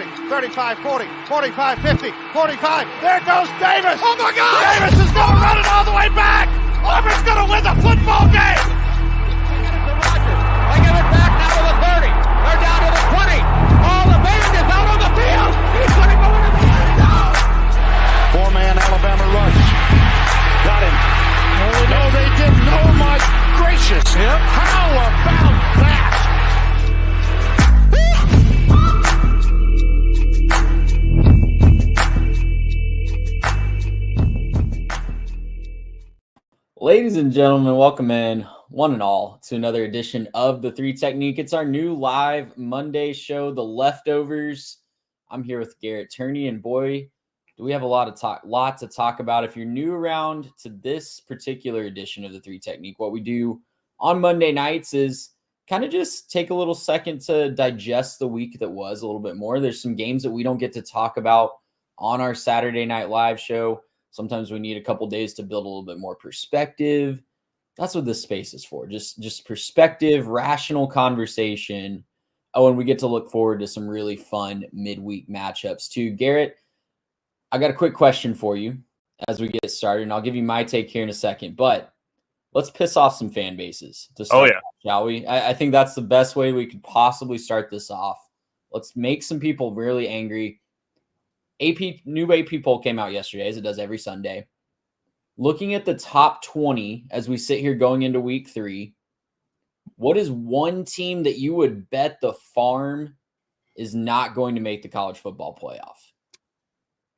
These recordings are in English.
30, 35, 40, 45, 50, 45. There goes Davis. Oh, my God. Davis is going to run it all the way back. Auburn's going to win the football game. They give it back now to the 30. They're down to the 20. All the band is out on the field. He's going to go into the end zone. Four-man Alabama rush. Got him. No, they didn't. Oh, my gracious. Yep. How about that? Ladies and gentlemen, welcome in, one and all, to another edition of The Three Technique. It's our new live Monday show, The Leftovers. I'm here with Garrett, Turney, and boy, do we have a lot to talk about. If you're new around to this particular edition of The Three Technique, what we do on Monday nights is kind of just take a little second to digest the week that was a little bit more. There's some games that we don't get to talk about on our Saturday night live show. Sometimes we need a couple days to build a little bit more perspective. That's what this space is for. Just perspective, rational conversation. Oh, and we get to look forward to some really fun midweek matchups too. Garrett, I got a quick question for you as we get started, and I'll give you my take here in a second. But let's piss off some fan bases to start, shall we? I think that's the best way we could possibly start this off. Let's make some people really angry. New AP poll came out yesterday, as it does every Sunday. Looking at the top 20 as we sit here going into week 3, what is one team that you would bet the farm is not going to make the college football playoff?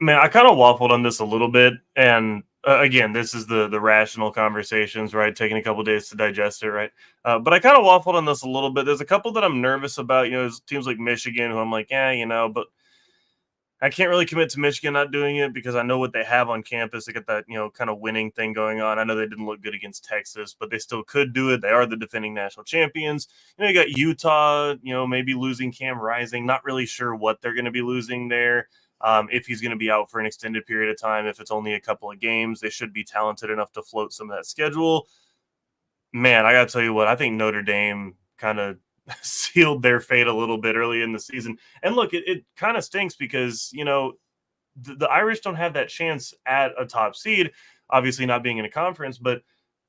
Man, I kind of waffled on this a little bit. And again, this is the rational conversations, right? Taking a couple days to digest it, right? But I kind of waffled on this a little bit. There's a couple that I'm nervous about. There's teams like Michigan who I'm like, but I can't really commit to Michigan not doing it because I know what they have on campus. They got that, kind of winning thing going on. I know they didn't look good against Texas, but they still could do it. They are the defending national champions. You got Utah, maybe losing Cam Rising. Not really sure what they're going to be losing there. If he's going to be out for an extended period of time, if it's only a couple of games, they should be talented enough to float some of that schedule. Man, I got to tell you what, I think Notre Dame kind of sealed their fate a little bit early in the season. And look, it kind of stinks because, the Irish don't have that chance at a top seed, obviously not being in a conference. But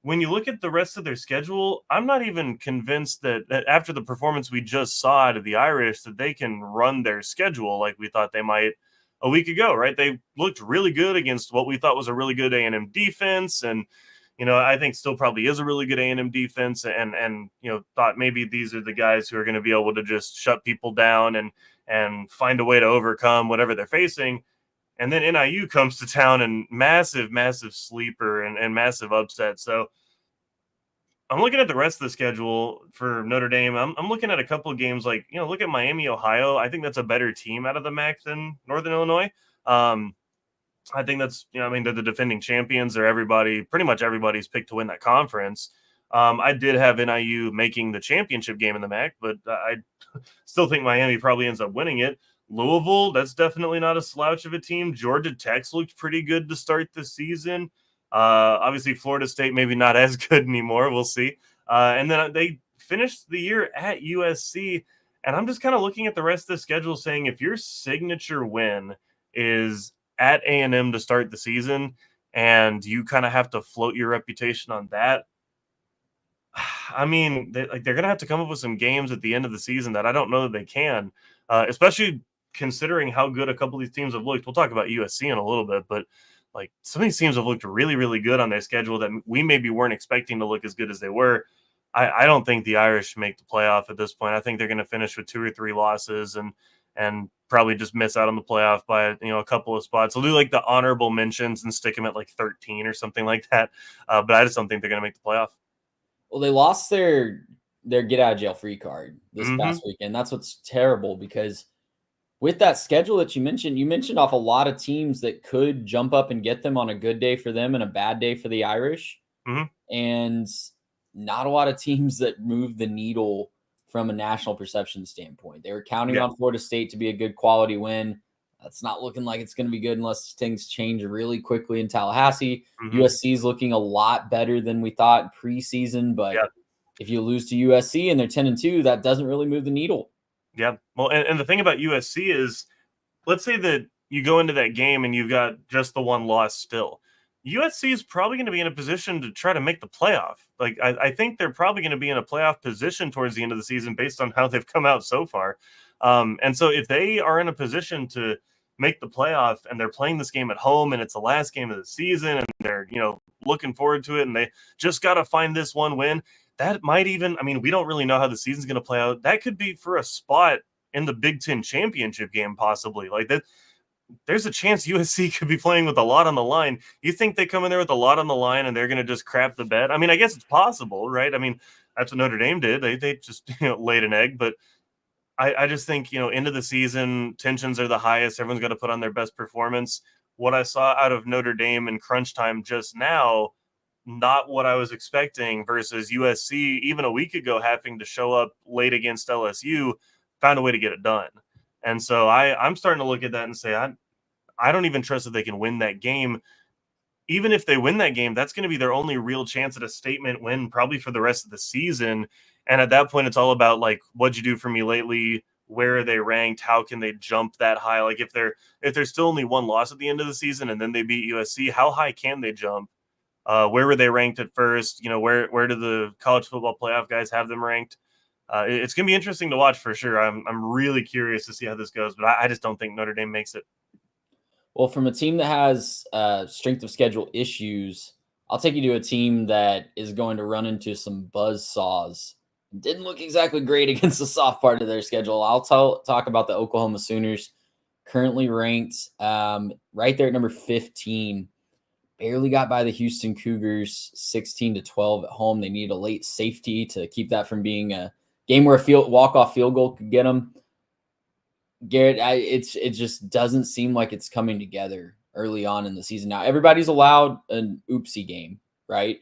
when you look at the rest of their schedule, I'm not even convinced that after the performance we just saw out of the Irish, that they can run their schedule like we thought they might a week ago, right? They looked really good against what we thought was a really good A&M defense. And I think still probably is a really good A&M defense and thought maybe these are the guys who are going to be able to just shut people down and find a way to overcome whatever they're facing. And then NIU comes to town and massive sleeper and massive upset. So I'm looking at the rest of the schedule for Notre Dame. I'm looking at a couple of games like, look at Miami, Ohio. I think that's a better team out of the MAC than Northern Illinois. I think that's, they're the defending champions. They're pretty much everybody's picked to win that conference. I did have NIU making the championship game in the MAC, but I still think Miami probably ends up winning it. Louisville, that's definitely not a slouch of a team. Georgia Tech's looked pretty good to start the season. Obviously, Florida State maybe not as good anymore. We'll see. And then they finished the year at USC. And I'm just kind of looking at the rest of the schedule saying if your signature win is at A&M to start the season, and you kind of have to float your reputation on that. I mean, they're going to have to come up with some games at the end of the season that I don't know that they can, especially considering how good a couple of these teams have looked. We'll talk about USC in a little bit, but like some of these teams have looked really, really good on their schedule that we maybe weren't expecting to look as good as they were. I don't think the Irish make the playoff at this point. I think they're going to finish with 2 or 3 losses and probably just miss out on the playoff by a couple of spots. They'll do like the honorable mentions and stick them at like 13 or something like that. But I just don't think they're going to make the playoff. Well, they lost their get out of jail free card this past weekend. That's what's terrible because with that schedule that you mentioned off a lot of teams that could jump up and get them on a good day for them and a bad day for the Irish. And not a lot of teams that move the needle from a national perception standpoint. They were counting on Florida State to be a good quality win. That's not looking like it's going to be good unless things change really quickly in Tallahassee. USC is looking a lot better than we thought preseason, but if you lose to USC and they're 10-2, that doesn't really move the needle. Yeah. Well, and the thing about USC is let's say that you go into that game and you've got just the one loss still. USC is probably going to be in a position to try to make the playoff. Like, I think they're probably going to be in a playoff position towards the end of the season based on how they've come out so far. And so if they are in a position to make the playoff and they're playing this game at home and it's the last game of the season and they're, looking forward to it and they just got to find this one win, that might even, we don't really know how the season's going to play out. That could be for a spot in the Big Ten championship game, possibly. Like that, there's a chance USC could be playing with a lot on the line. You think they come in there with a lot on the line and they're going to just crap the bed? I guess it's possible, right? That's what Notre Dame did. They just laid an egg. But I just think, end of the season, tensions are the highest. Everyone's got to put on their best performance. What I saw out of Notre Dame in crunch time just now, not what I was expecting, versus USC even a week ago having to show up late against LSU, found a way to get it done. And so I'm starting to look at that and say, I don't even trust that they can win that game. Even if they win that game, that's going to be their only real chance at a statement win probably for the rest of the season. And at that point, it's all about, like, what'd you do for me lately? Where are they ranked? How can they jump that high? Like, if there's still only one loss at the end of the season and then they beat USC, how high can they jump? Where were they ranked at first? Where do the college football playoff guys have them ranked? It's going to be interesting to watch for sure. I'm really curious to see how this goes, but I just don't think Notre Dame makes it. Well, from a team that has strength of schedule issues, I'll take you to a team that is going to run into some buzzsaws. Didn't look exactly great against the soft part of their schedule. I'll talk about the Oklahoma Sooners, currently ranked right there at number 15. Barely got by the Houston Cougars 16-12 at home. They need a late safety to keep that from being a game where a walk-off field goal could get them. Garrett, it just doesn't seem like it's coming together early on in the season. Now, everybody's allowed an oopsie game, right?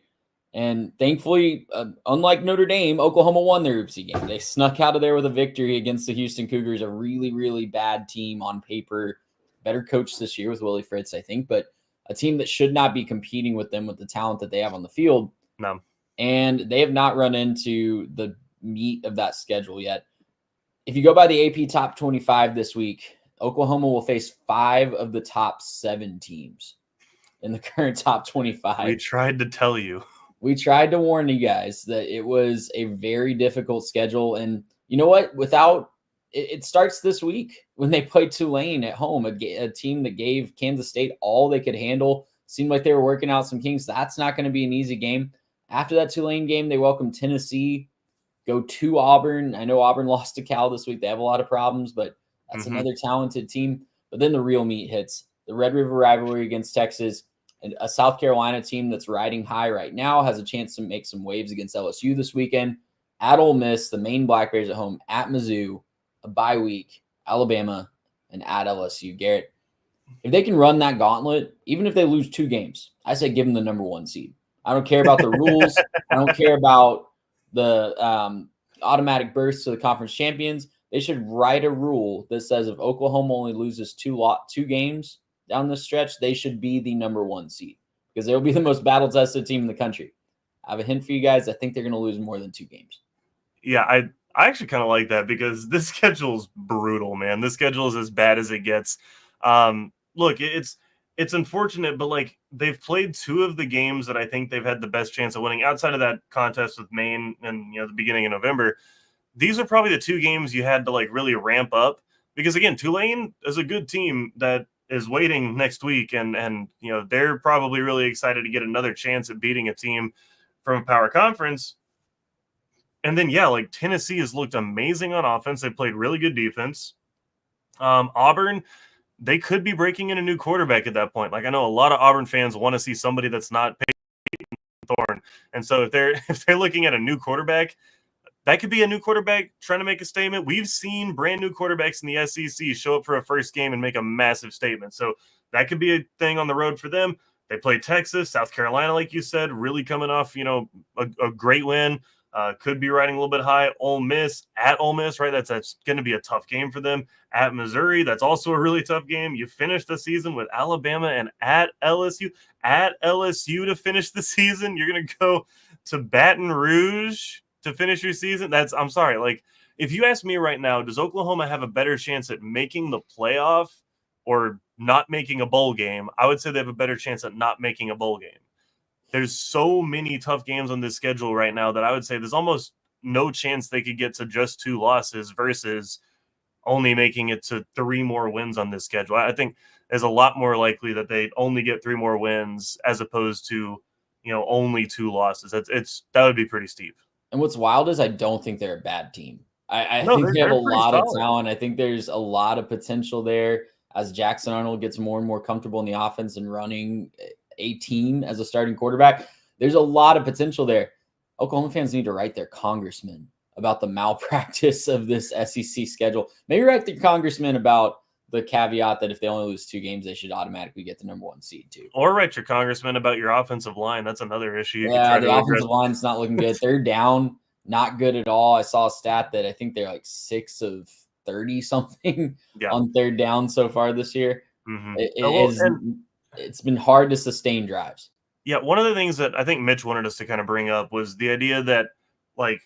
And thankfully, unlike Notre Dame, Oklahoma won their oopsie game. They snuck out of there with a victory against the Houston Cougars, a really, really bad team on paper. Better coach this year with Willie Fritz, I think, but a team that should not be competing with them with the talent that they have on the field. No. And they have not run into the meat of that schedule yet. If you go by the AP top 25 this week, Oklahoma will face 5 of the top 7 teams in the current top 25. We tried to tell you. We tried to warn you guys that it was a very difficult schedule. And you know what? It starts this week when they play Tulane at home, a team that gave Kansas State all they could handle. Seemed like they were working out some kinks. That's not going to be an easy game. After that Tulane game, they welcome Tennessee, go to Auburn. I know Auburn lost to Cal this week. They have a lot of problems, but that's another talented team. But then the real meat hits. The Red River rivalry against Texas, and a South Carolina team that's riding high right now has a chance to make some waves against LSU this weekend. At Ole Miss, the Maine Black Bears at home, at Mizzou, a bye week, Alabama, and at LSU. Garrett, if they can run that gauntlet, even if they lose 2 games, I say give them the number 1 seed. I don't care about the rules. I don't care about the automatic berths to the conference champions. They should write a rule that says if Oklahoma only loses 2 games down the stretch, they should be the number 1 seed because they'll be the most battle-tested team in the country. I have a hint for you guys. I think they're going to lose more than 2 games. Yeah, I actually kind of like that because this schedule is brutal, man. This schedule is as bad as it gets. Look, it's unfortunate, but like they've played 2 of the games that I think they've had the best chance of winning outside of that contest with Maine and the beginning of November. These are probably the 2 games you had to like really ramp up because again, Tulane is a good team that is waiting next week and they're probably really excited to get another chance at beating a team from a power conference. And then, like Tennessee has looked amazing on offense. They played really good defense. Auburn, they could be breaking in a new quarterback at that point. Like I know a lot of Auburn fans want to see somebody that's not Peyton Thorne. And so if they're looking at a new quarterback, that could be a new quarterback trying to make a statement. We've seen brand new quarterbacks in the SEC show up for a first game and make a massive statement. So that could be a thing on the road for them. They play Texas, South Carolina, like you said, really coming off, a great win. Could be riding a little bit high. Ole Miss, right? That's going to be a tough game for them. At Missouri, that's also a really tough game. You finish the season with Alabama and at LSU. At LSU to finish the season, you're going to go to Baton Rouge to finish your season. I'm sorry. Like, if you ask me right now, does Oklahoma have a better chance at making the playoff or not making a bowl game, I would say they have a better chance at not making a bowl game. There's so many tough games on this schedule right now that I would say there's almost no chance they could get to just 2 losses versus only making it to 3 more wins on this schedule. I think there's a lot more likely that they only get 3 more wins as opposed to, only 2 losses. That would be pretty steep. And what's wild is I don't think they're a bad team. I No, think they have a they're pretty lot of solid. talent. I think there's a lot of potential there as Jackson Arnold gets more and more comfortable in the offense and running a team as a starting quarterback. There's a lot of potential there. Oklahoma fans need to write their congressman about the malpractice of this SEC schedule. Maybe write their congressman about the caveat that if they only lose 2 games, they should automatically get the number 1 seed too. Or write your congressman about your offensive line. That's another issue. Yeah, the offensive line's not looking good. They're down, not good at all. I saw a stat that I think they're like 6 of 30 something on 3rd down so far this year. Mm-hmm. It's been hard to sustain drives. Yeah, one of the things that I think Mitch wanted us to kind of bring up was the idea that, like,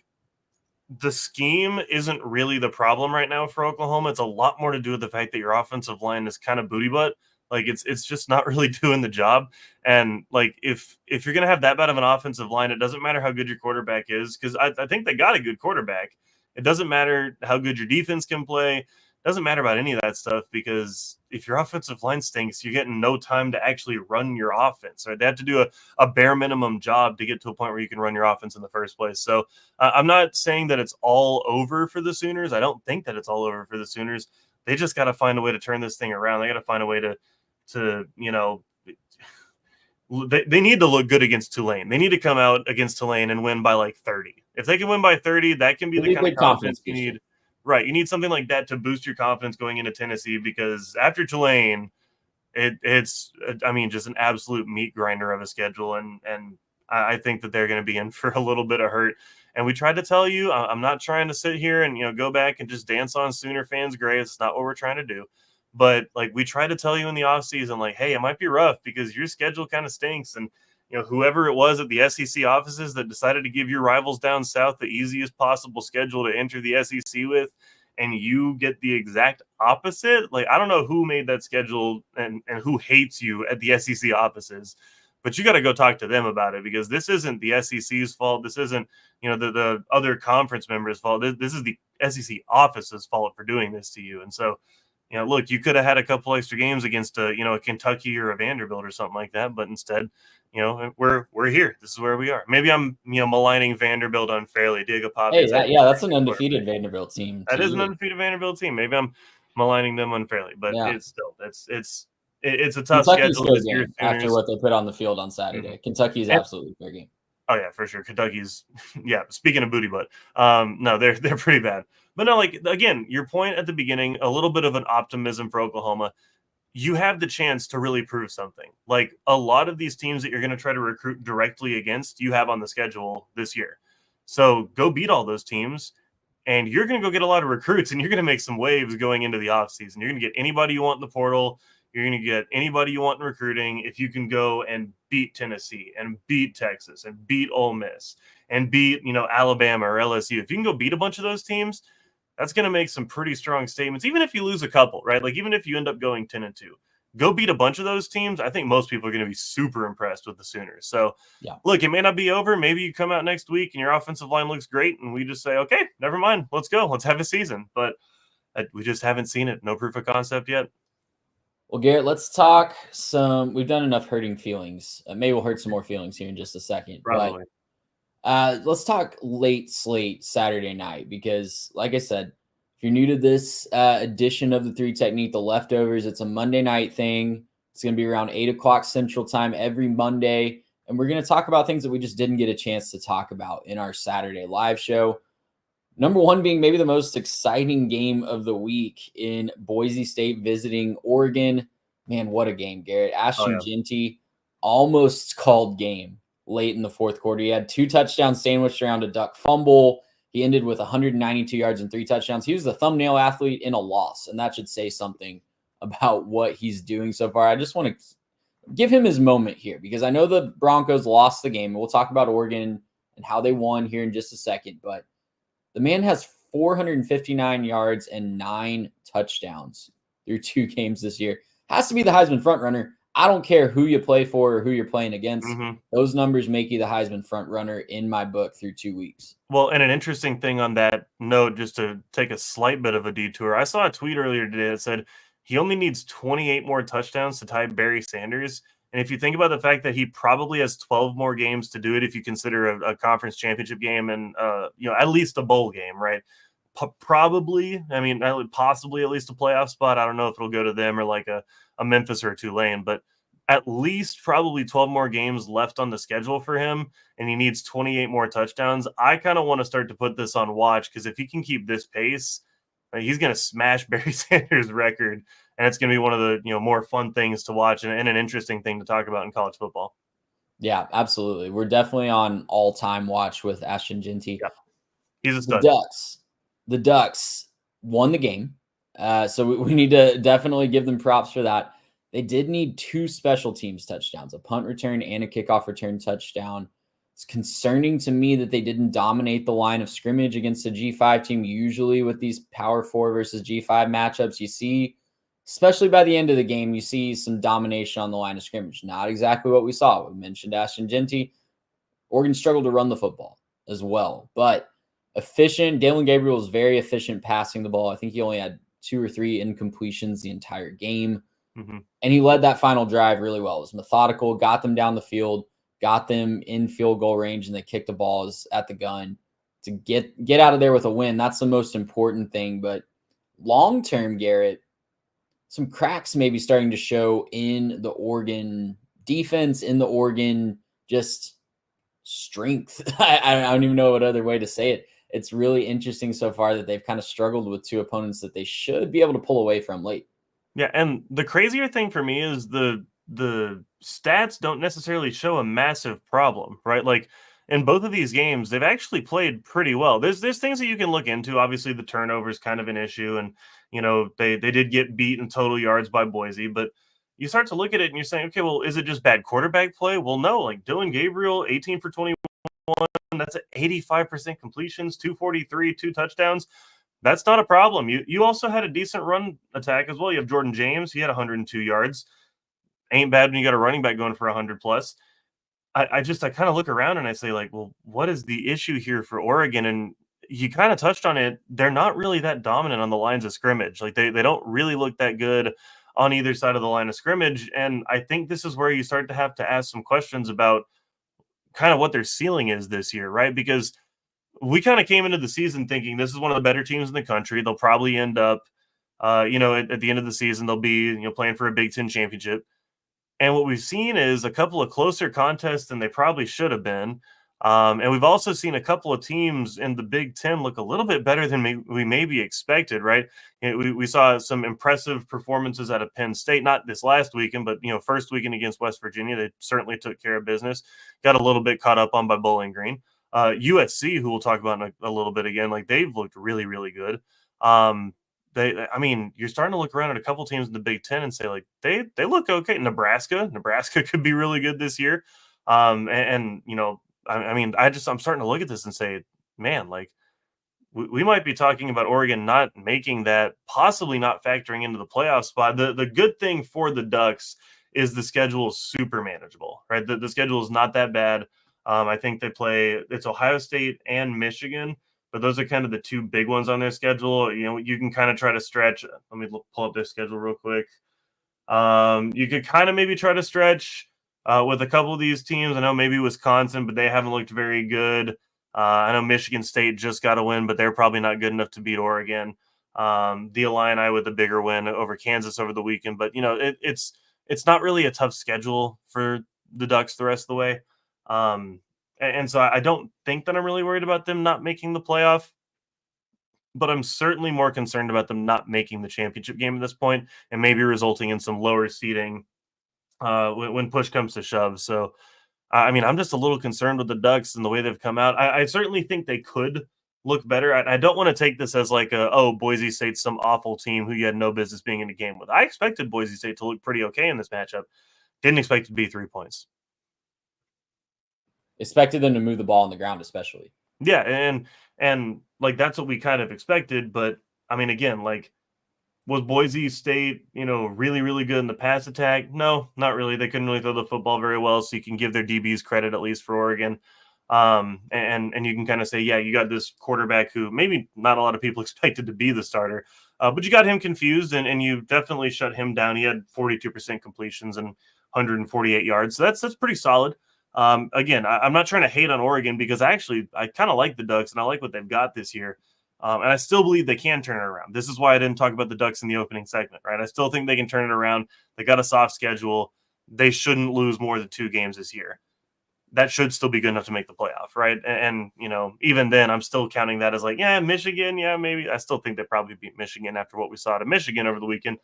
the scheme isn't really the problem right now for Oklahoma. It's a lot more to do with the fact that your offensive line is kind of booty butt. Like, it's just not really doing the job. And, like, if you're going to have that bad of an offensive line, it doesn't matter how good your quarterback is, because I think they got a good quarterback. It doesn't matter how good your defense can play. It doesn't matter about any of that stuff, because if your offensive line stinks, you're getting no time to actually run your offense. Right? They have to do a bare minimum job to get to a point where you can run your offense in the first place. So I'm not saying that it's all over for the Sooners. I don't think that it's all over for the Sooners. They just got to find a way to turn this thing around. They got to find a way to they need to look good against Tulane. They need to come out against Tulane and win by like 30. If they can win by 30, that can be the kind of confidence you need. Right. You need something like that to boost your confidence going into Tennessee, because after Tulane, it's just an absolute meat grinder of a schedule. And I think that they're going to be in for a little bit of hurt. And we tried to tell you, I'm not trying to sit here and, go back and just dance on Sooner fans' graves. It's not what we're trying to do. But, like, we tried to tell you in the offseason, like, hey, it might be rough because your schedule kind of stinks. And, whoever it was at the SEC offices that decided to give your rivals down south the easiest possible schedule to enter the SEC with, and you get the exact opposite. Like, I don't know who made that schedule and who hates you at the SEC offices, but you got to go talk to them about it, because this isn't the SEC's fault. This isn't, the other conference members' fault. This is the SEC office's fault for doing this to you. And so, look, you could have had a couple extra games against a Kentucky or a Vanderbilt or something like that, but instead, we're here. This is where we are. Maybe I'm maligning Vanderbilt unfairly. Diego Pavia. Hey, that's an undefeated Vanderbilt team. That is an undefeated Vanderbilt team. Maybe I'm maligning them unfairly, but it's still it's a tough schedule this year after what they put on the field on Saturday. Mm-hmm. Kentucky's absolutely fair game. Oh yeah, for sure. Kentucky's Speaking of booty butt, no, they're pretty bad. But no, like, again, your point at the beginning, a little bit of an optimism for Oklahoma. You have the chance to really prove something. Like, a lot of these teams that you're going to try to recruit directly against, you have on the schedule this year. So go beat all those teams, and you're going to go get a lot of recruits, and you're going to make some waves going into the offseason. You're going to get anybody you want in the portal. You're going to get anybody you want in recruiting. If you can go and beat Tennessee and beat Texas and beat Ole Miss and beat, Alabama or LSU, if you can go beat a bunch of those teams, that's going to make some pretty strong statements, even if you lose a couple, right? Like, even if you end up going 10-2, go beat a bunch of those teams. I think most people are going to be super impressed with the Sooners. So, Look, it may not be over. Maybe you come out next week and your offensive line looks great, and we just say, okay, never mind. Let's go. Let's have a season. But we just haven't seen it. No proof of concept yet. Well, Garrett, let's talk we've done enough hurting feelings. Maybe we'll hurt some more feelings here in just a second. Probably. But let's talk late slate Saturday night, because, like I said, if you're new to this edition of the 3 Technique, the leftovers, it's a Monday night thing. It's going to be around 8 o'clock Central Time every Monday. And we're going to talk about things that we just didn't get a chance to talk about in our Saturday live show. Number one being maybe the most exciting game of the week in Boise State visiting Oregon. Man, what a game, Garrett. Ashton Jeanty almost called game late in the fourth quarter. He had 2 touchdowns sandwiched around a duck fumble. He ended with 192 yards and 3 touchdowns. He was the thumbnail athlete in a loss, and that should say something about what he's doing so far. I just want to give him his moment here, because I know the Broncos lost the game. We'll talk about Oregon and how they won here in just a second, but the man has 459 yards and 9 touchdowns through 2 games this year. Has to be the Heisman frontrunner. I don't care who you play for or who you're playing against. Those numbers make you the Heisman frontrunner in my book through 2 weeks. Well, and an interesting thing on that note, just to take a slight bit of a detour, I saw a tweet earlier today that said he only needs 28 more touchdowns to tie Barry Sanders. And if you think about the fact that he probably has 12 more games to do it, if you consider a conference championship game and at least a bowl game, right? Probably, I mean, possibly at least a playoff spot. I don't know if it'll go to them or like a Memphis or a Tulane, but at least probably 12 more games left on the schedule for him, and he needs 28 more touchdowns. I kind of want to start to put this on watch because if he can keep this pace, he's going to smash Barry Sanders' record, and it's going to be one of the more fun things to watch and an interesting thing to talk about in college football. Yeah, absolutely. We're definitely on all-time watch with Ashton Jeanty. Yeah. He's a stud. The Ducks won the game, so we need to definitely give them props for that. They did need 2 special teams touchdowns, a punt return and a kickoff return touchdown. It's concerning to me that they didn't dominate the line of scrimmage against a G5 team. Usually with these Power 4 versus G5 matchups, you see, especially by the end of the game, you see some domination on the line of scrimmage. Not exactly what we saw. We mentioned Ashton Jeanty. Oregon struggled to run the football as well, but efficient. Dillon Gabriel was very efficient passing the ball. I think he only had 2 or 3 incompletions the entire game. And he led that final drive really well. It was methodical, got them down the field, got them in field goal range, and they kicked the balls at the gun to get out of there with a win. That's the most important thing. But long-term, Garrett, some cracks may be starting to show in the Oregon defense, in the Oregon just strength. I don't even know what other way to say it. It's really interesting so far that they've kind of struggled with 2 opponents that they should be able to pull away from late. Yeah, and the crazier thing for me is the stats don't necessarily show a massive problem, right? Like in both of these games, they've actually played pretty well. There's things that you can look into. Obviously, the turnover is kind of an issue, and they did get beat in total yards by Boise, but you start to look at it and you're saying, okay, well, is it just bad quarterback play? Well, no. Like Dillon Gabriel, 18 for 21, that's 85% completions, 243, 2 touchdowns. That's not a problem. You also had a decent run attack as well. You have Jordan James. He had 102 yards. Ain't bad when you got a running back going for 100 plus. I kind of look around and I say, like, well, what is the issue here for Oregon? And you kind of touched on it. They're not really that dominant on the lines of scrimmage. Like they don't really look that good on either side of the line of scrimmage. And I think this is where you start to have to ask some questions about kind of what their ceiling is this year, right? Because we kind of came into the season thinking this is one of the better teams in the country. They'll probably end up, at the end of the season, they'll be, playing for a Big Ten championship. And what we've seen is a couple of closer contests than they probably should have been. And we've also seen a couple of teams in the Big Ten look a little bit better than we maybe expected, right? We saw some impressive performances out of Penn State, not this last weekend, but, first weekend against West Virginia. They certainly took care of business, got a little bit caught up on by Bowling Green. USC, who we'll talk about in a little bit again, like they've looked really, really good. You're starting to look around at a couple teams in the Big Ten and say, like, they look okay. Nebraska could be really good this year. I'm starting to look at this and say, man, like we might be talking about Oregon not making that, possibly not factoring into the playoff spot. The good thing for the Ducks is the schedule is super manageable, right? The schedule is not that bad. I think it's Ohio State and Michigan, but those are kind of the 2 big ones on their schedule. You can kind of try to stretch. Let me pull up their schedule real quick. You could kind of maybe try to stretch with a couple of these teams. I know maybe Wisconsin, but they haven't looked very good. I know Michigan State just got a win, but they're probably not good enough to beat Oregon. The Illini with a bigger win over Kansas over the weekend. But, it's not really a tough schedule for the Ducks the rest of the way. And so I don't think that I'm really worried about them not making the playoff, but I'm certainly more concerned about them not making the championship game at this point and maybe resulting in some lower seeding when push comes to shove. So, I'm just a little concerned with the Ducks and the way they've come out. I certainly think they could look better. I don't want to take this as like Boise State's some awful team who you had no business being in the game with. I expected Boise State to look pretty okay in this matchup. Didn't expect it to be 3 points. Expected them to move the ball on the ground, especially. Yeah, and like that's what we kind of expected. But again, like Was Boise State, really, really good in the pass attack? No, not really. They couldn't really throw the football very well, so you can give their DBs credit, at least for Oregon. And you can kind of say, yeah, you got this quarterback who maybe not a lot of people expected to be the starter, but you got him confused, and you definitely shut him down. He had 42% completions and 148 yards, so that's pretty solid. Again, I'm not trying to hate on Oregon because I kind of like the Ducks, and I like what they've got this year. And I still believe they can turn it around. This is why I didn't talk about the Ducks in the opening segment, right? I still think they can turn it around. They got a soft schedule. They shouldn't lose more than 2 games this year. That should still be good enough to make the playoff, right? And even then, I'm still counting that as like, yeah, Michigan, yeah, maybe. I still think they probably beat Michigan after what we saw to Michigan over the weekend.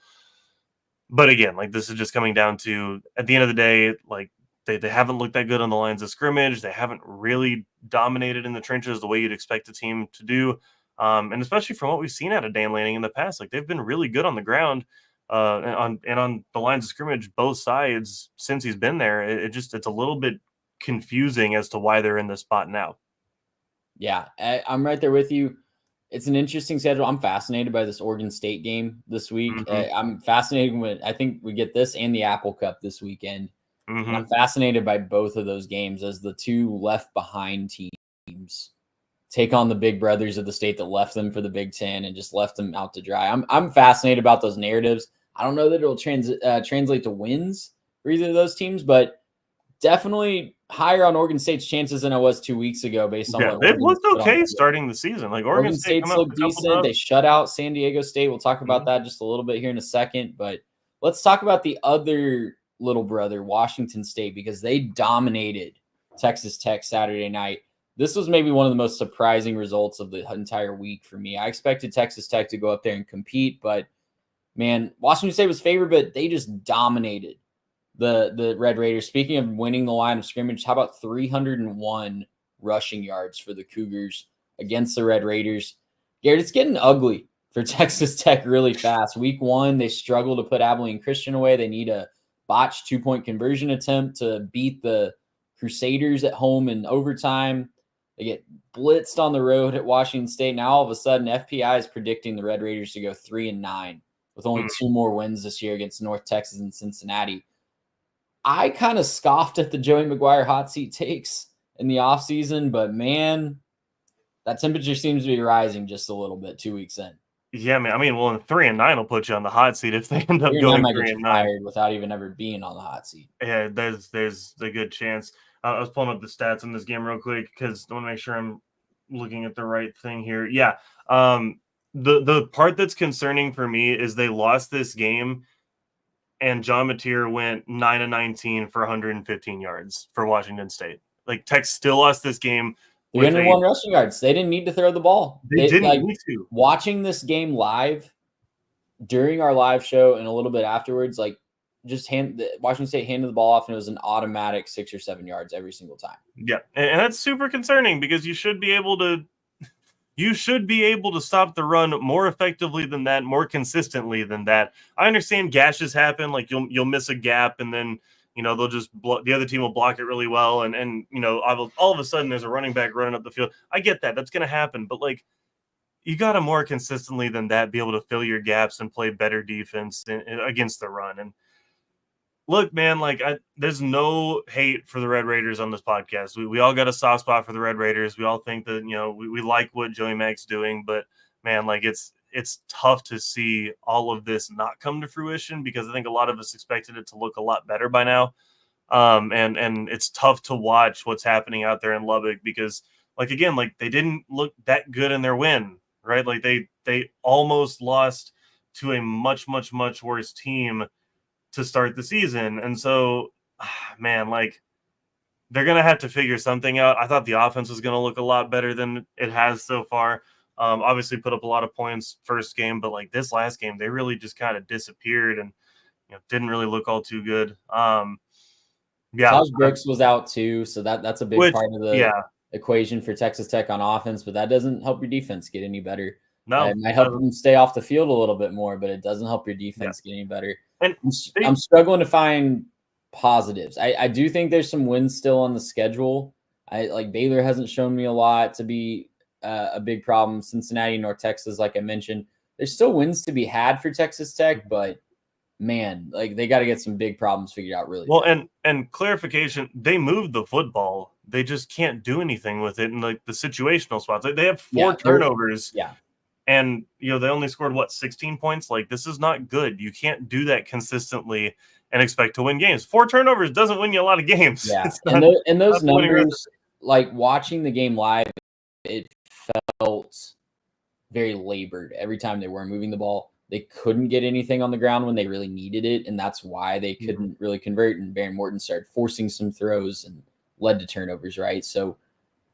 But again, like, this is just coming down to, at the end of the day, like, they haven't looked that good on the lines of scrimmage. They haven't really dominated in the trenches the way you'd expect a team to do. And especially from what we've seen out of Dan Lanning in the past, like, they've been really good on the ground and on the lines of scrimmage, both sides since he's been there. It's a little bit confusing as to why they're in this spot now. Yeah, I'm right there with you. It's an interesting schedule. I'm fascinated by this Oregon State game this week. Mm-hmm. I'm fascinated with, I think we get this and the Apple Cup this weekend. Mm-hmm. And I'm fascinated by both of those games as the 2 left behind teams take on the big brothers of the state that left them for the Big Ten and just left them out to dry. I'm fascinated about those narratives. I don't know that it'll translate to wins for either of those teams, but definitely higher on Oregon State's chances than I was 2 weeks ago based on what they've Oregon's looked okay starting the season. Like, Oregon State's looked decent. They shut out San Diego State. We'll talk about that just a little bit here in a second, but let's talk about the other little brother, Washington State, because they dominated Texas Tech Saturday night. This was maybe one of the most surprising results of the entire week for me. I expected Texas Tech to go up there and compete, but man, Washington State was favored, but they just dominated the Red Raiders. Speaking of winning the line of scrimmage, how about 301 rushing yards for the Cougars against the Red Raiders? Garrett, it's getting ugly for Texas Tech really fast. Week 1, they struggle to put Abilene Christian away. They need a botched 2-point conversion attempt to beat the Crusaders at home in overtime. They get blitzed on the road at Washington State. Now, all of a sudden, FPI is predicting the Red Raiders to go 3-9 with only 2 more wins this year against North Texas and Cincinnati. I kind of scoffed at the Joey McGuire hot seat takes in the offseason, but man, that temperature seems to be rising just a little bit 2 weeks in. Yeah, man. I mean, well, 3-9 will put you on the hot seat if they end up going 3-9 without even ever being on the hot seat. Yeah, there's a good chance. I was pulling up the stats in this game real quick because I want to make sure I'm looking at the right thing here. Yeah, the part that's concerning for me is they lost this game, and John Mateer went 9-19 for 115 yards for Washington State. Like, Tech still lost this game. 301 rushing yards. They didn't need to throw the ball. They didn't need to. Watching this game live during our live show and a little bit afterwards, like, just Washington State handed the ball off, and it was an automatic 6 or 7 yards every single time. Yeah, and that's super concerning because you should be able to stop the run more effectively than that, more consistently than that. I understand gashes happen, like you'll miss a gap, and then they'll just the other team will block it really well, and all of a sudden there's a running back running up the field. I get that, that's going to happen, but like, you got to more consistently than that be able to fill your gaps and play better defense against the run. And look, man, like, there's no hate for the Red Raiders on this podcast. We all got a soft spot for the Red Raiders. We all think that we like what Joey Mack's doing, but man, like, it's tough to see all of this not come to fruition because I think a lot of us expected it to look a lot better by now. And it's tough to watch what's happening out there in Lubbock because, like, again, like, they didn't look that good in their win, right? Like, they almost lost to a much, much, much worse team to start the season. And so, man, like, they're going to have to figure something out. I thought the offense was going to look a lot better than it has so far. Obviously put up a lot of points first game, but like this last game, they really just kind of disappeared and didn't really look all too good. Yeah. Josh Brooks was out too. So that's a big part of the equation for Texas Tech on offense, but that doesn't help your defense get any better. No, it might help them stay off the field a little bit more, but it doesn't help your defense get any better. And I'm struggling to find positives. I do think there's some wins still on the schedule. Baylor hasn't shown me a lot to be a big problem. Cincinnati, North Texas, like I mentioned, there's still wins to be had for Texas Tech, but man, like they got to get some big problems figured out really well. fast. And clarification, they moved the football. They just can't do anything with it in like the situational spots. They have 4 turnovers. Yeah. And, they only scored, 16 points? Like, this is not good. You can't do that consistently and expect to win games. 4 turnovers doesn't win you a lot of games. Yeah, Not, and those numbers, like watching the game live, it felt very labored every time they were moving the ball. They couldn't get anything on the ground when they really needed it, and that's why they couldn't really convert. And Baron Morton started forcing some throws and led to turnovers, right? So,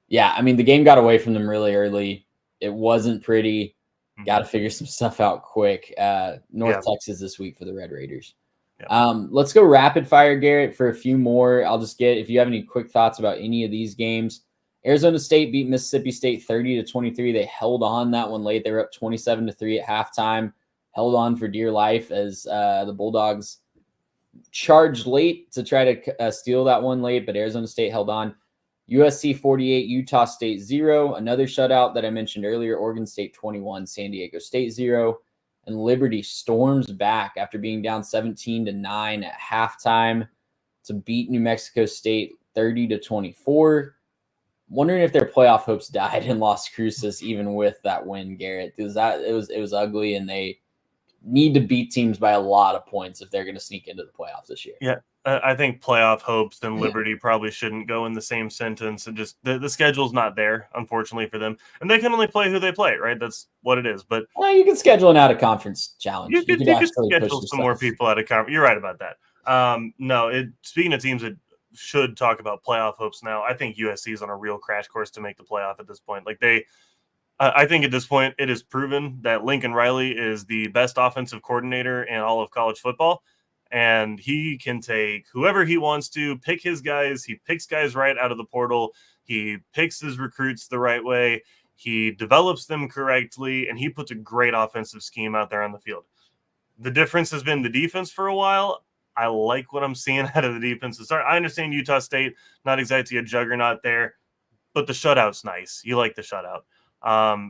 yeah, I mean, the game got away from them really early. It wasn't pretty. Got to figure some stuff out quick. North Texas this week for the Red Raiders. Yeah. Let's go rapid fire, Garrett, for a few more. I'll just get, if you have any quick thoughts about any of these games. Arizona State beat Mississippi State 30-23. They held on that one late. They were up 27-3 at halftime. Held on for dear life as the Bulldogs charged late to try to steal that one late, but Arizona State held on. USC 48, Utah State 0. Another shutout that I mentioned earlier, Oregon State 21, San Diego State 0. And Liberty storms back after being down 17-9 at halftime to beat New Mexico State 30-24. Wondering if their playoff hopes died in Las Cruces even with that win, Garrett, because it was ugly, and they need to beat teams by a lot of points if they're going to sneak into the playoffs this year. Yeah. I think playoff hopes and Liberty probably shouldn't go in the same sentence, and just the schedule's not there, unfortunately, for them. And they can only play who they play, right? That's what it is. But you can schedule an out-of-conference challenge. You could schedule some more people out of conference. You're right about that. Speaking of teams that should talk about playoff hopes now, I think USC is on a real crash course to make the playoff at this point. I think at this point it is proven that Lincoln Riley is the best offensive coordinator in all of college football. And he can take whoever he wants to, pick his guys. He picks guys right out of the portal. He picks his recruits the right way. He develops them correctly, and he puts a great offensive scheme out there on the field. The difference has been the defense for a while. I like what I'm seeing out of the defense. I understand Utah State, not exactly a juggernaut there, but the shutout's nice. You like the shutout.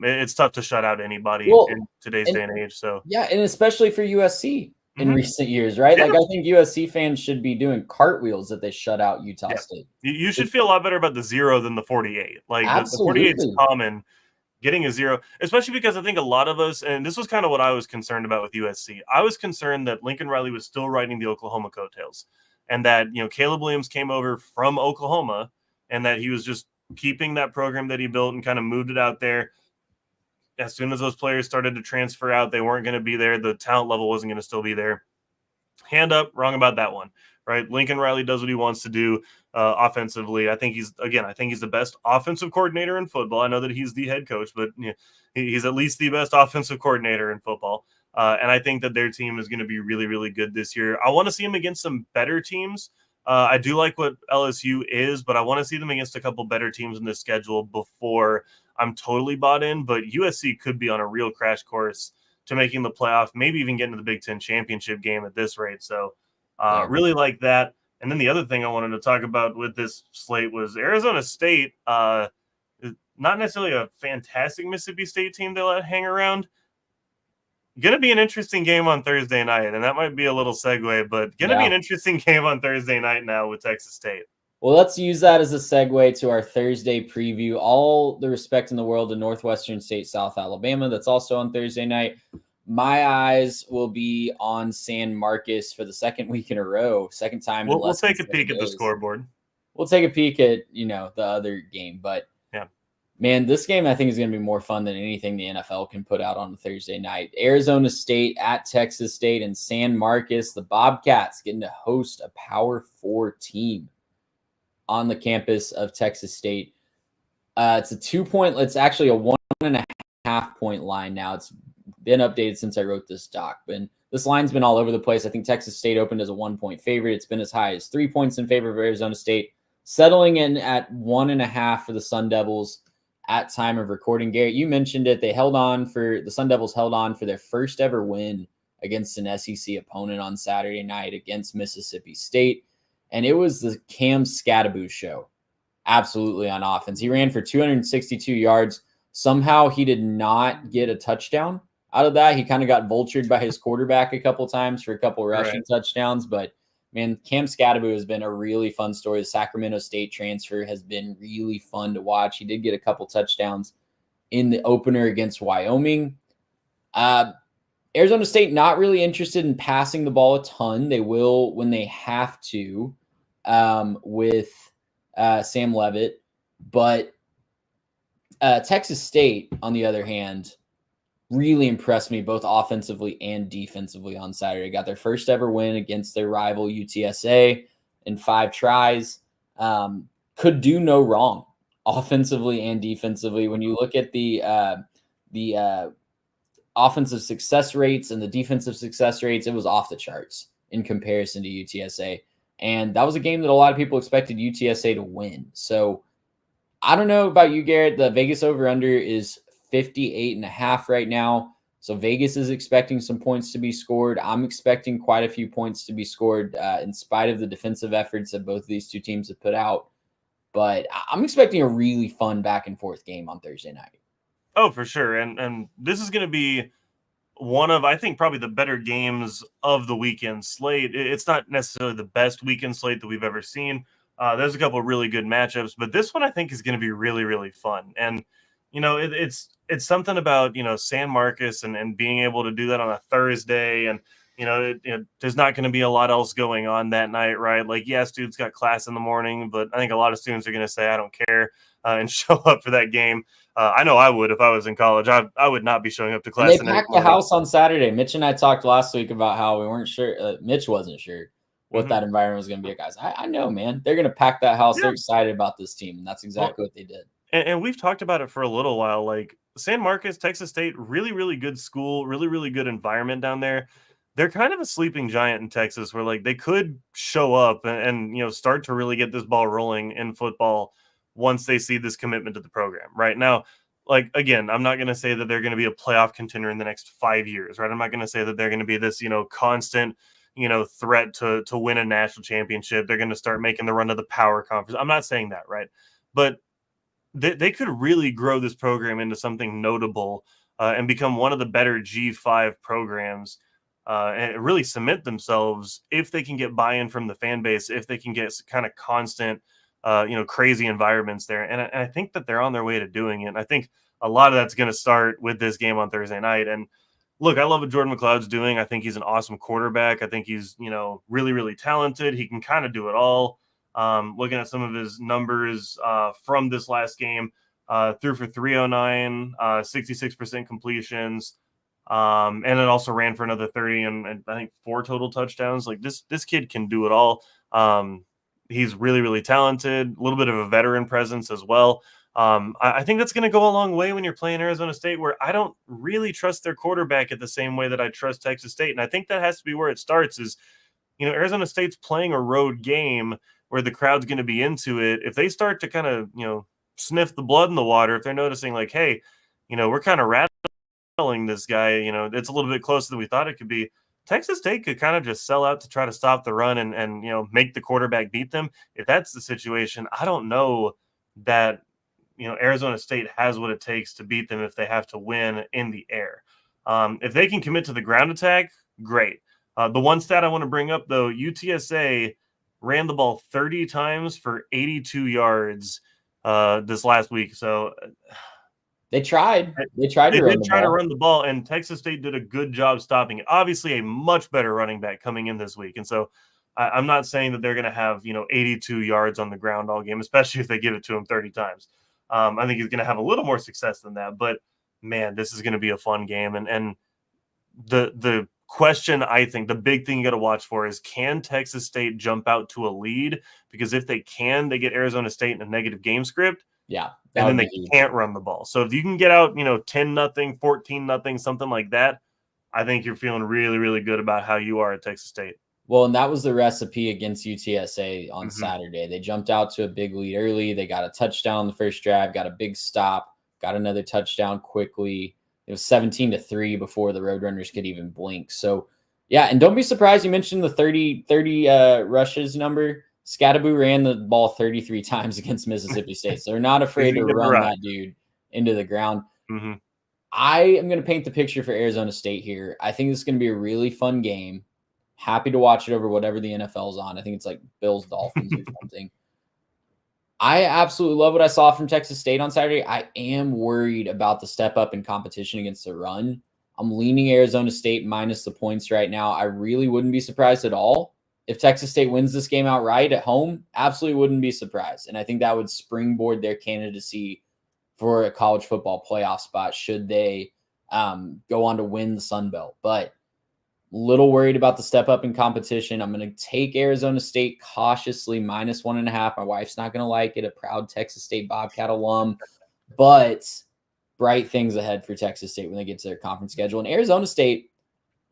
It's tough to shut out anybody in today's day and age. So yeah, and especially for USC. In recent years, right? Yeah. Like, I think USC fans should be doing cartwheels that they shut out Utah State. You should feel a lot better about the 0 than the 48. Like, the 48 is common. Getting a 0, especially because I think a lot of us, and this was kind of what I was concerned about with USC. I was concerned that Lincoln Riley was still riding the Oklahoma coattails, and that, Caleb Williams came over from Oklahoma, and that he was just keeping that program that he built and kind of moved it out there. As soon as those players started to transfer out, they weren't going to be there. The talent level wasn't going to still be there. Hand up, wrong about that one, right? Lincoln Riley does what he wants to do offensively. I think he's the best offensive coordinator in football. I know that he's the head coach, but he's at least the best offensive coordinator in football. And I think that their team is going to be really, really good this year. I want to see them against some better teams. I do like what LSU is, but I want to see them against a couple better teams in this schedule before I'm totally bought in. But USC could be on a real crash course to making the playoff, maybe even getting to the Big Ten championship game at this rate. So really like that. And then the other thing I wanted to talk about with this slate was Arizona State, not necessarily a fantastic Mississippi State team to let hang around. Going to be an interesting game on Thursday night, and that might be a little segue, but going to be an interesting game on Thursday night now with Texas State. Well, let's use that as a segue to our Thursday preview. All the respect in the world to Northwestern State, South Alabama. That's also on Thursday night. My eyes will be on San Marcos for the second week in a row. Second time. We'll take a peek at the scoreboard. We'll take a peek at, the other game, but man, this game I think is going to be more fun than anything the NFL can put out on a Thursday night. Arizona State at Texas State and San Marcos. The Bobcats getting to host a Power 4 team on the campus of Texas State. It's a 2-point. It's actually a 1.5 point line now. It's been updated since I wrote this doc, but this line's been all over the place. I think Texas State opened as a 1-point favorite. It's been as high as 3 points in favor of Arizona State, settling in at 1.5 for the Sun Devils at time of recording. Garrett, you mentioned it. The Sun Devils held on for their first ever win against an SEC opponent on Saturday night against Mississippi State. And it was the Cam Scattaboo show. Absolutely on offense. He ran for 262 yards. Somehow he did not get a touchdown. out of that, he kind of got vultured by his quarterback a couple times for a couple rushing touchdowns. But, man, Cam Scadaboo has been a really fun story. The Sacramento State transfer has been really fun to watch. He did get a couple touchdowns in the opener against Wyoming. Arizona State not really interested in passing the ball a ton. They will when they have to with Sam Leavitt. But Texas State, on the other hand, really impressed me both offensively and defensively on Saturday. Got their first ever win against their rival UTSA in 5 tries. Could do no wrong offensively and defensively. When you look at the offensive success rates and the defensive success rates, it was off the charts in comparison to UTSA. And that was a game that a lot of people expected UTSA to win. So I don't know about you, Garrett. The Vegas over-under is 58.5 right now. So Vegas is expecting some points to be scored. I'm expecting quite a few points to be scored in spite of the defensive efforts that both of these two teams have put out. But I'm expecting a really fun back and forth game on Thursday night. Oh, for sure. And this is going to be one of, I think, probably the better games of the weekend slate. It's not necessarily the best weekend slate that we've ever seen. There's a couple of really good matchups, but this one I think is going to be really, really fun. And, it's something about, San Marcos and being able to do that on a Thursday. And, there's not going to be a lot else going on that night, right? Like, yeah, students got class in the morning, but I think a lot of students are going to say, I don't care, and show up for that game. I know I would if I was in college. I would not be showing up to class. They packed the house on Saturday. Mitch and I talked last week about how we weren't sure. Mitch wasn't sure what that environment was going to be. Guys, I know, man. They're going to pack that house. Yeah. They're excited about this team, and that's exactly what they did. And we've talked about it for a little while. Like San Marcos, Texas State, really, really good school, really, really good environment down there. They're kind of a sleeping giant in Texas where like they could show up and start to really get this ball rolling in football once they see this commitment to the program. Right now, like, again, I'm not going to say that they're going to be a playoff contender in the next 5 years, right? I'm not going to say that they're going to be this, constant, threat to win a national championship. They're going to start making the run to the power conference. I'm not saying that, right? But they could really grow this program into something notable and become one of the better G5 programs and really cement themselves if they can get buy-in from the fan base, if they can get kind of constant, crazy environments there. And I think that they're on their way to doing it. And I think a lot of that's going to start with this game on Thursday night. And look, I love what Jordan McLeod's doing. I think he's an awesome quarterback. I think he's, really, really talented. He can kind of do it all. Looking at some of his numbers from this last game, threw for 309, 66% completions, and it also ran for another 30 and I think 4 total touchdowns. Like this kid can do it all. He's really, really talented, a little bit of a veteran presence as well. I think that's going to go a long way when you're playing Arizona State, where I don't really trust their quarterback at the same way that I trust Texas State. And I think that has to be where it starts is, Arizona State's playing a road game where the crowd's going to be into it. If they start to kind of, sniff the blood in the water, if they're noticing like, hey, we're kind of rattling this guy, it's a little bit closer than we thought it could be. Texas State could kind of just sell out to try to stop the run and make the quarterback beat them. If that's the situation, I don't know that, Arizona State has what it takes to beat them if they have to win in the air. If they can commit to the ground attack, great. The one stat I want to bring up, though, UTSA ran the ball 30 times for 82 yards this last week. So they tried. They did try to run the ball, and Texas State did a good job stopping it. Obviously, a much better running back coming in this week. And so I'm not saying that they're going to have, 82 yards on the ground all game, especially if they give it to him 30 times. I think he's going to have a little more success than that. But, man, this is going to be a fun game. And the question, I think, the big thing you got to watch for is, can Texas State jump out to a lead? Because if they can, they get Arizona State in a negative game script. Yeah. And then they can't run the ball. So if you can get out, 10-0, 14-0, something like that, I think you're feeling really, really good about how you are at Texas State. Well, and that was the recipe against UTSA on Saturday. They jumped out to a big lead early. They got a touchdown the first drive, got a big stop, got another touchdown quickly. It was 17-3 before the Roadrunners could even blink. So, yeah, and don't be surprised you mentioned the 30 rushes number. Scadaboo ran the ball 33 times against Mississippi State, so they're not afraid to run that dude into the ground. I am going to paint the picture for Arizona State here. I think this is going to be a really fun game. Happy to watch it over whatever the NFL's on. I think it's like Bills, Dolphins or something. I absolutely love what I saw from Texas State on Saturday. I am worried about the step up in competition against the run. I'm leaning Arizona State minus the points right now. I really wouldn't be surprised at all if Texas State wins this game outright at home. Absolutely wouldn't be surprised. And I think that would springboard their candidacy for a college football playoff spot should they go on to win the Sun Belt. But little worried about the step up in competition. I'm going to take Arizona State cautiously minus 1.5. My wife's not going to like it, a proud Texas State Bobcat alum, but bright things ahead for Texas State when they get to their conference schedule. And Arizona State,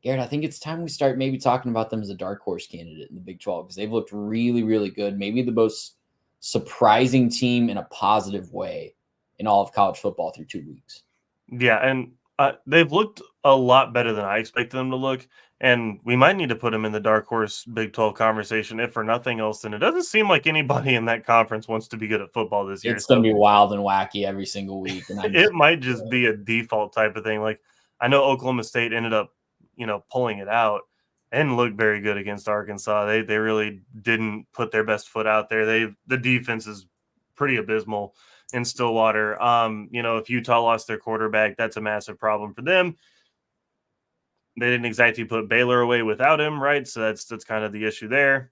Garrett, I think it's time we start maybe talking about them as a dark horse candidate in the Big 12 because they've looked really, really good. Maybe the most surprising team in a positive way in all of college football through 2 weeks. Yeah, and they've looked a lot better than I expected them to look. And we might need to put them in the dark horse Big 12 conversation, if for nothing else. And it doesn't seem like anybody in that conference wants to be good at football this year. It's going to be wild and wacky every single week. And it might just be a default type of thing. Like I know Oklahoma State ended up, pulling it out and looked very good against Arkansas. They really didn't put their best foot out there. The defense is pretty abysmal in Stillwater. If Utah lost their quarterback, that's a massive problem for them. They didn't exactly put Baylor away without him, right? So that's kind of the issue there.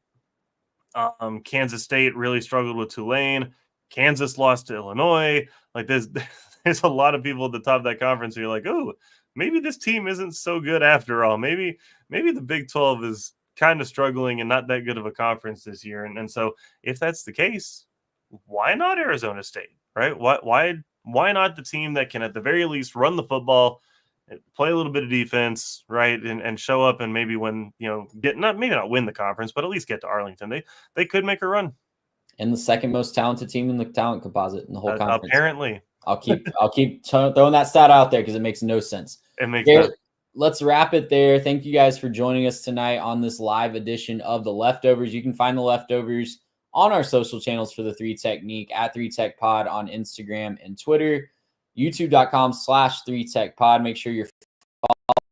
Kansas State really struggled with Tulane. Kansas lost to Illinois. Like there's a lot of people at the top of that conference who are like, oh, maybe this team isn't so good after all. Maybe the Big 12 is kind of struggling and not that good of a conference this year. And so if that's the case, why not Arizona State, right? Why not the team that can at the very least run the football, play a little bit of defense, right, and show up and maybe win, maybe not win the conference, but at least get to Arlington. They could make a run. And the second most talented team in the talent composite in the whole conference. Apparently. I'll keep throwing that stat out there because it makes no sense. It makes sense. Let's wrap it there. Thank you guys for joining us tonight on this live edition of The Leftovers. You can find The Leftovers on our social channels for the 3 Technique at 3 Tech Pod on Instagram and Twitter. YouTube.com/3TechPod. Make sure you're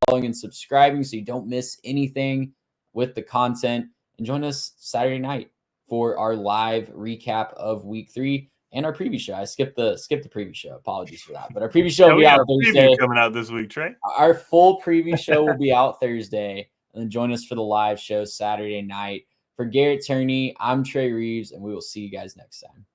following and subscribing so you don't miss anything with the content. And join us Saturday night for our live recap of Week 3 and our preview show. I skipped the preview show. Apologies for that. But our preview show will be out Thursday. Coming out this week, Trey. Our full preview show will be out Thursday. And then join us for the live show Saturday night. For Garrett Turney, I'm Trey Reeves, and we will see you guys next time.